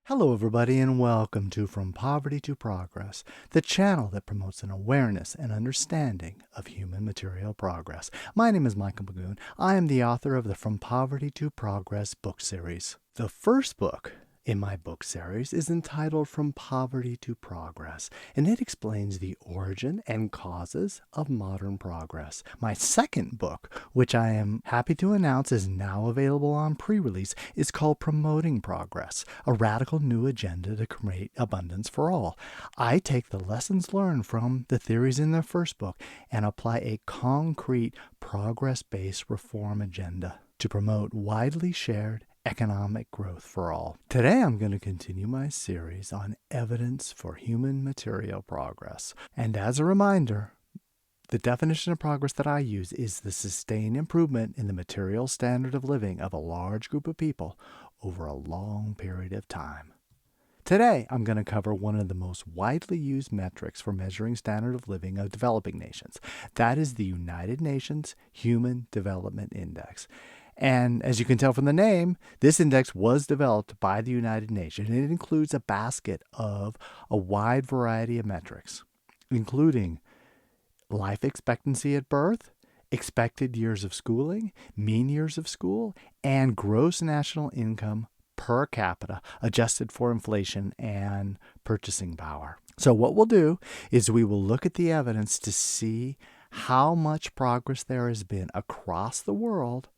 Hello, everybody, and welcome to From Poverty to Progress, the channel that promotes an awareness and understanding of human material progress. My name is Michael Magoon. I am the author of the From Poverty to Progress book series. The first book in my book series is entitled From Poverty to Progress, and it explains the origin and causes of modern progress. My second book, which I am happy to announce is now available on pre-release, is called Promoting Progress, a radical new agenda to create abundance for all. I take the lessons learned from the theories in the first book and apply a concrete progress-based reform agenda to promote widely shared economic growth for all. Today I'm going to continue my series on evidence for human material progress. And as a reminder, the definition of progress that I use is the sustained improvement in the material standard of living of a large group of people over a long period of time. Today, I'm going to cover one of the most widely used metrics for measuring standard of living of developing nations. That is the United Nations Human Development Index. And as you can tell from the name, this index was developed by the United Nations, and it includes a basket of a wide variety of metrics, including life expectancy at birth, expected years of schooling, mean years of school, and gross national income per capita, adjusted for inflation and purchasing power. So what we'll do is we will look at the evidence to see how much progress there has been across the world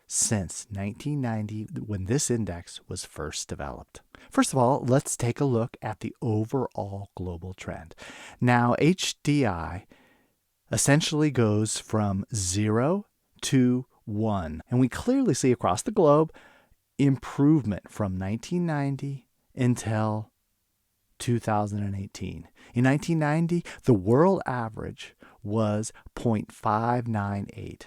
since 1990, when this index was first developed. First of all, let's take a look at the overall global trend. Now, HDI essentially goes from 0 to 1, and we clearly see across the globe improvement from 1990 until 2018. In 1990, the world average was 0.598.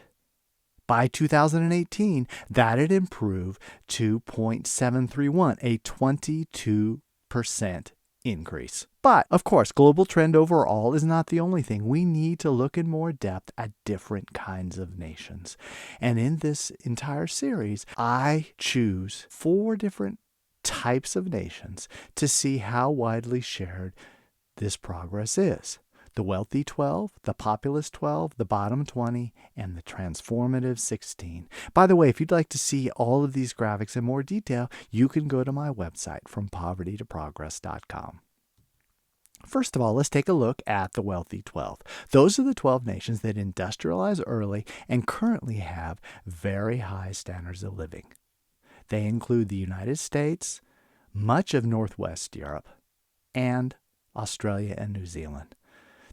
By 2018, that had improved to 0.731, a 22% increase. But, of course, global trend overall is not the only thing. We need to look in more depth at different kinds of nations. And in this entire series, I choose 4 different types of nations to see how widely shared this progress is. The wealthy 12, the populous 12, the bottom 20, and the transformative 16. By the way, if you'd like to see all of these graphics in more detail, you can go to my website, FromPovertyToProgress.com. First of all, let's take a look at the wealthy 12. Those are the 12 nations that industrialize early and currently have very high standards of living. They include the United States, much of Northwest Europe, and Australia and New Zealand.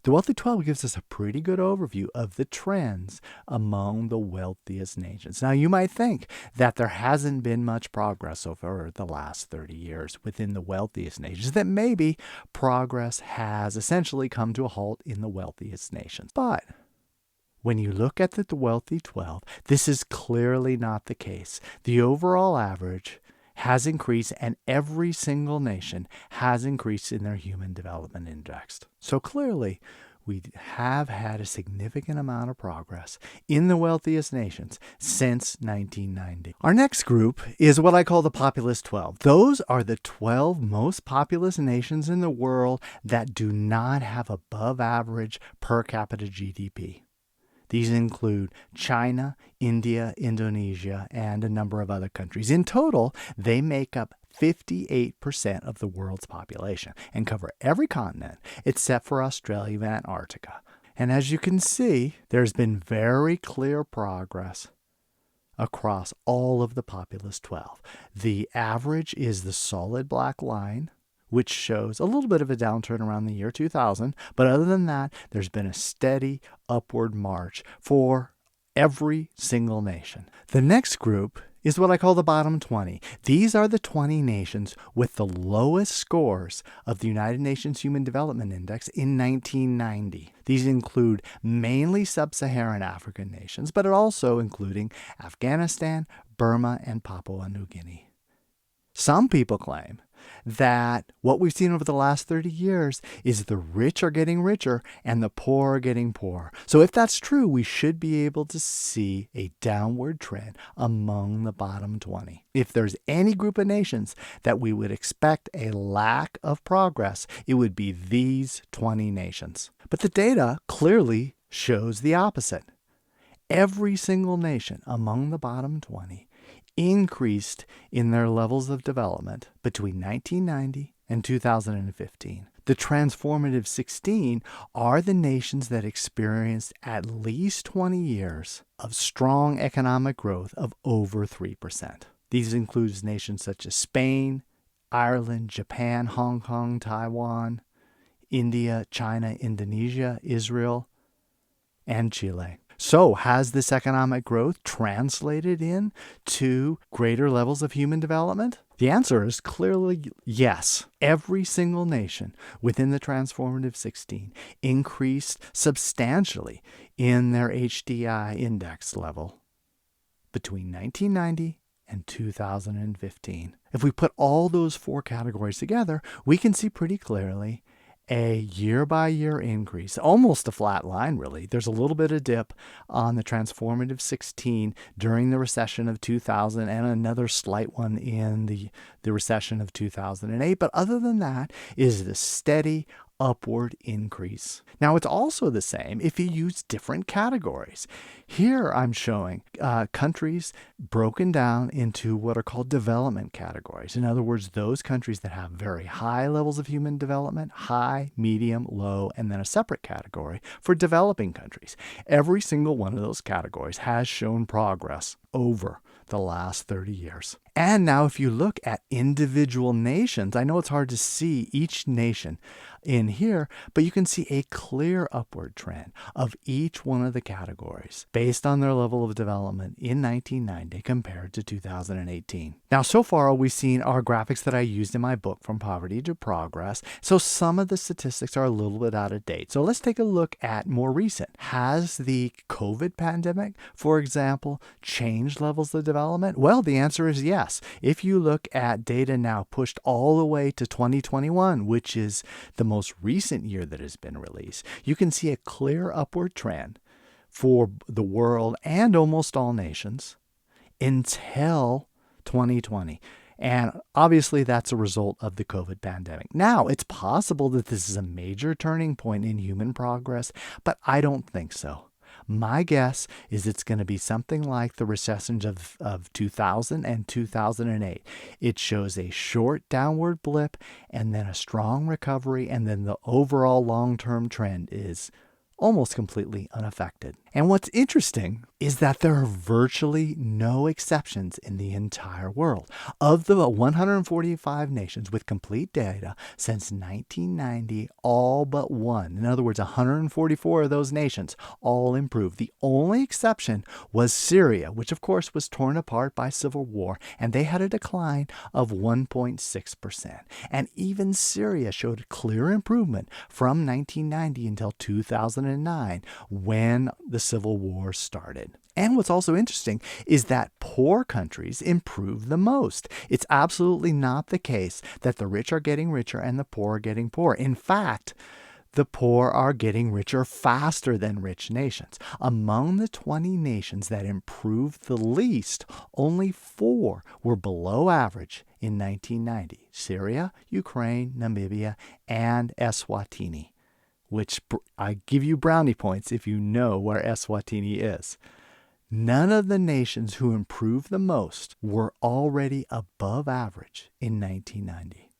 The Wealthy 12 gives us a pretty good overview of the trends among the wealthiest nations. Now, you might think that there hasn't been much progress over the last 30 years within the wealthiest nations, that maybe progress has essentially come to a halt in the wealthiest nations. But when you look at the Wealthy 12, this is clearly not the case. The overall average has increased, and every single nation has increased in their Human Development Index. So clearly, we have had a significant amount of progress in the wealthiest nations since 1990. Our next group is what I call the populous 12. Those are the 12 most populous nations in the world that do not have above average per capita GDP. These include China, India, Indonesia, and a number of other countries. In total, they make up 58% of the world's population and cover every continent except for Australia and Antarctica. And as you can see, there's been very clear progress across all of the populous 12. The average is the solid black line, which shows a little bit of a downturn around the year 2000. But other than that, there's been a steady upward march for every single nation. The next group is what I call the bottom 20. These are the 20 nations with the lowest scores of the United Nations Human Development Index in 1990. These include mainly sub-Saharan African nations, but also including Afghanistan, Burma, and Papua New Guinea. Some people claim that what we've seen over the last 30 years is the rich are getting richer and the poor are getting poorer. So if that's true, we should be able to see a downward trend among the bottom 20. If there's any group of nations that we would expect a lack of progress, it would be these 20 nations. But the data clearly shows the opposite. Every single nation among the bottom 20 increased in their levels of development between 1990 and 2015. The transformative 16 are the nations that experienced at least 20 years of strong economic growth of over 3%. These include nations such as Spain, Ireland, Japan, Hong Kong, Taiwan, India, China, Indonesia, Israel, and Chile. So has this economic growth translated into greater levels of human development? The answer is clearly yes. Every single nation within the transformative 16 increased substantially in their HDI index level between 1990 and 2015. If we put all those four categories together, we can see pretty clearly a year-by-year increase, almost a flat line, really. There's a little bit of dip on the transformative 16 during the recession of 2000 and another slight one in the recession of 2008. But other than that is the steady upward increase. Now, it's also the same if you use different categories. Here I'm showing countries broken down into what are called development categories. In other words, those countries that have very high levels of human development, high, medium, low, and then a separate category for developing countries. Every single one of those categories has shown progress over the last 30 years. And now if you look at individual nations, I know it's hard to see each nation in here, but you can see a clear upward trend of each one of the categories based on their level of development in 1990 compared to 2018. Now, so far we've seen our graphics that I used in my book, From Poverty to Progress. So some of the statistics are a little bit out of date. So let's take a look at more recent. Has the COVID pandemic, for example, changed levels of development? Well, the answer is yes. If you look at data now pushed all the way to 2021, which is the most recent year that has been released, you can see a clear upward trend for the world and almost all nations until 2020. And obviously that's a result of the COVID pandemic. Now, it's possible that this is a major turning point in human progress, but I don't think so. My guess is it's going to be something like the recessions of 2000 and 2008. It shows a short downward blip and then a strong recovery, and then the overall long-term trend is almost completely unaffected. And what's interesting is that there are virtually no exceptions in the entire world. Of the 145 nations with complete data since 1990, all but one, in other words, 144 of those nations, all improved. The only exception was Syria, which of course was torn apart by civil war, and they had a decline of 1.6%. And even Syria showed clear improvement from 1990 until 2009, when the Civil War started. And what's also interesting is that poor countries improve the most. It's absolutely not the case that the rich are getting richer and the poor are getting poorer. In fact, the poor are getting richer faster than rich nations. Among the 20 nations that improved the least, only 4 were below average in 1990: Syria, Ukraine, Namibia, and Eswatini, which I give you brownie points if you know where Eswatini is. None of the nations who improved the most were already above average in 1990.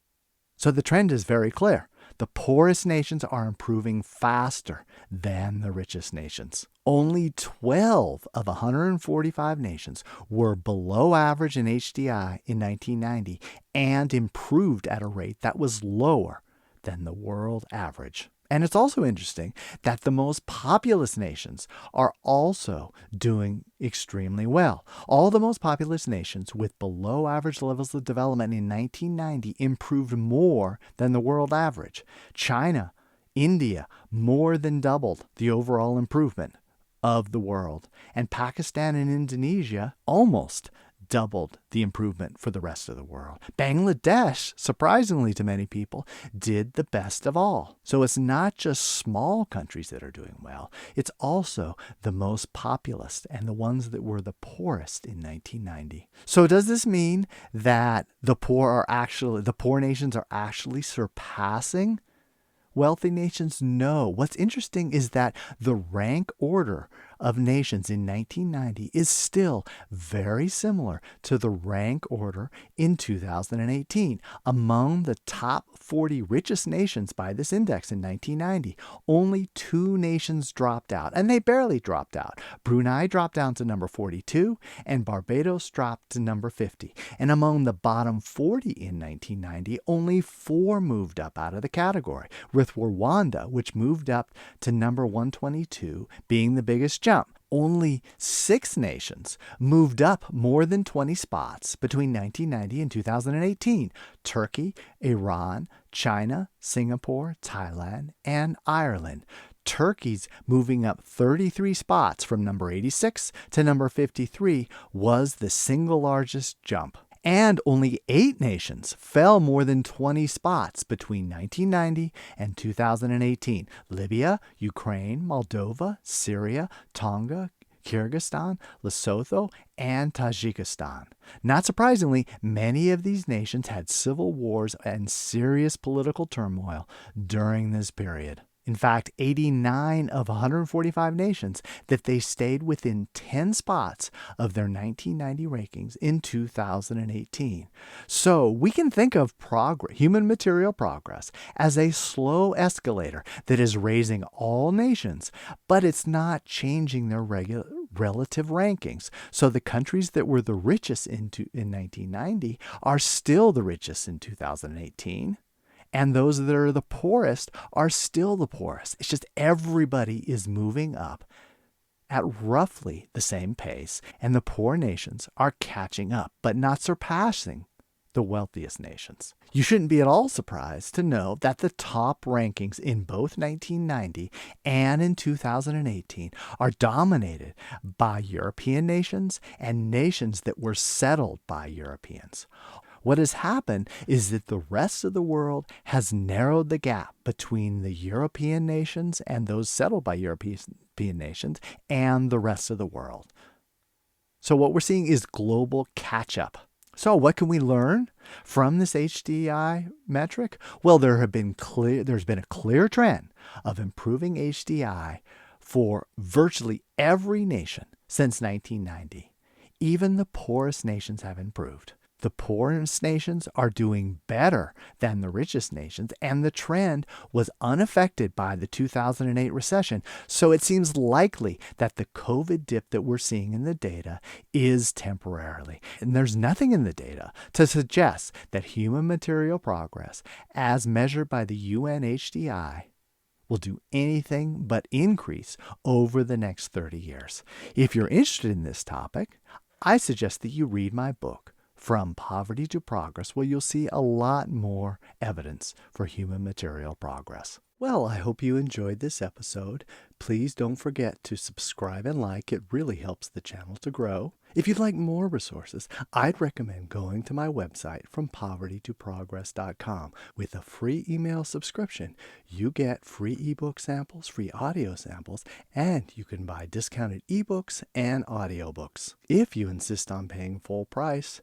So the trend is very clear. The poorest nations are improving faster than the richest nations. Only 12 of 145 nations were below average in HDI in 1990 and improved at a rate that was lower than the world average. And it's also interesting that the most populous nations are also doing extremely well. All the most populous nations with below average levels of development in 1990 improved more than the world average. China, India more than doubled the overall improvement of the world. And Pakistan and Indonesia almost doubled the improvement for the rest of the world. Bangladesh, surprisingly to many people, did the best of all. So it's not just small countries that are doing well, it's also the most populous and the ones that were the poorest in 1990. So does this mean that the poor nations are actually surpassing wealthy nations? No. What's interesting is that the rank order of nations in 1990 is still very similar to the rank order in 2018. Among the top 40 richest nations by this index in 1990, only 2 nations dropped out, and they barely dropped out. Brunei dropped down to number 42, and Barbados dropped to number 50. And among the bottom 40 in 1990, only 4 moved up out of the category, with Rwanda, which moved up to number 122, being the biggest jump. Only 6 nations moved up more than 20 spots between 1990 and 2018. Turkey, Iran, China, Singapore, Thailand, and Ireland. Turkey's moving up 33 spots from number 86 to number 53 was the single largest jump. And only 8 nations fell more than 20 spots between 1990 and 2018. Libya, Ukraine, Moldova, Syria, Tonga, Kyrgyzstan, Lesotho, and Tajikistan. Not surprisingly, many of these nations had civil wars and serious political turmoil during this period. In fact, 89 of 145 nations that they stayed within 10 spots of their 1990 rankings in 2018. So we can think of human material progress as a slow escalator that is raising all nations, but it's not changing their relative rankings. So the countries that were the richest in 1990 are still the richest in 2018. And those that are the poorest are still the poorest. It's just everybody is moving up at roughly the same pace, and the poor nations are catching up, but not surpassing the wealthiest nations. You shouldn't be at all surprised to know that the top rankings in both 1990 and in 2018 are dominated by European nations and nations that were settled by Europeans. What has happened is that the rest of the world has narrowed the gap between the European nations and those settled by European nations and the rest of the world. So what we're seeing is global catch-up. So what can we learn from this HDI metric? Well, there's been a clear trend of improving HDI for virtually every nation since 1990. Even the poorest nations have improved. The poorest nations are doing better than the richest nations, and the trend was unaffected by the 2008 recession. So it seems likely that the COVID dip that we're seeing in the data is temporarily. And there's nothing in the data to suggest that human material progress, as measured by the UNHDI, will do anything but increase over the next 30 years. If you're interested in this topic, I suggest that you read my book, From Poverty to Progress, where you'll see a lot more evidence for human material progress. Well, I hope you enjoyed this episode. Please don't forget to subscribe and like. It really helps the channel to grow. If you'd like more resources, I'd recommend going to my website, FromPovertyToProgress.com. With a free email subscription, you get free ebook samples, free audio samples, and you can buy discounted ebooks and audiobooks. If you insist on paying full price,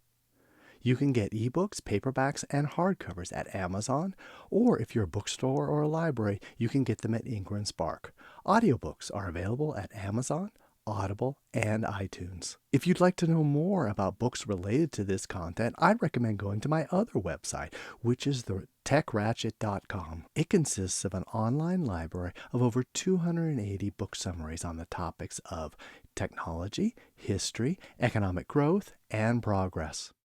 you can get ebooks, paperbacks, and hardcovers at Amazon, or if you're a bookstore or a library, you can get them at Ingram Spark. Audiobooks are available at Amazon, Audible, and iTunes. If you'd like to know more about books related to this content, I'd recommend going to my other website, which is the techratchet.com. It consists of an online library of over 280 book summaries on the topics of technology, history, economic growth, and progress.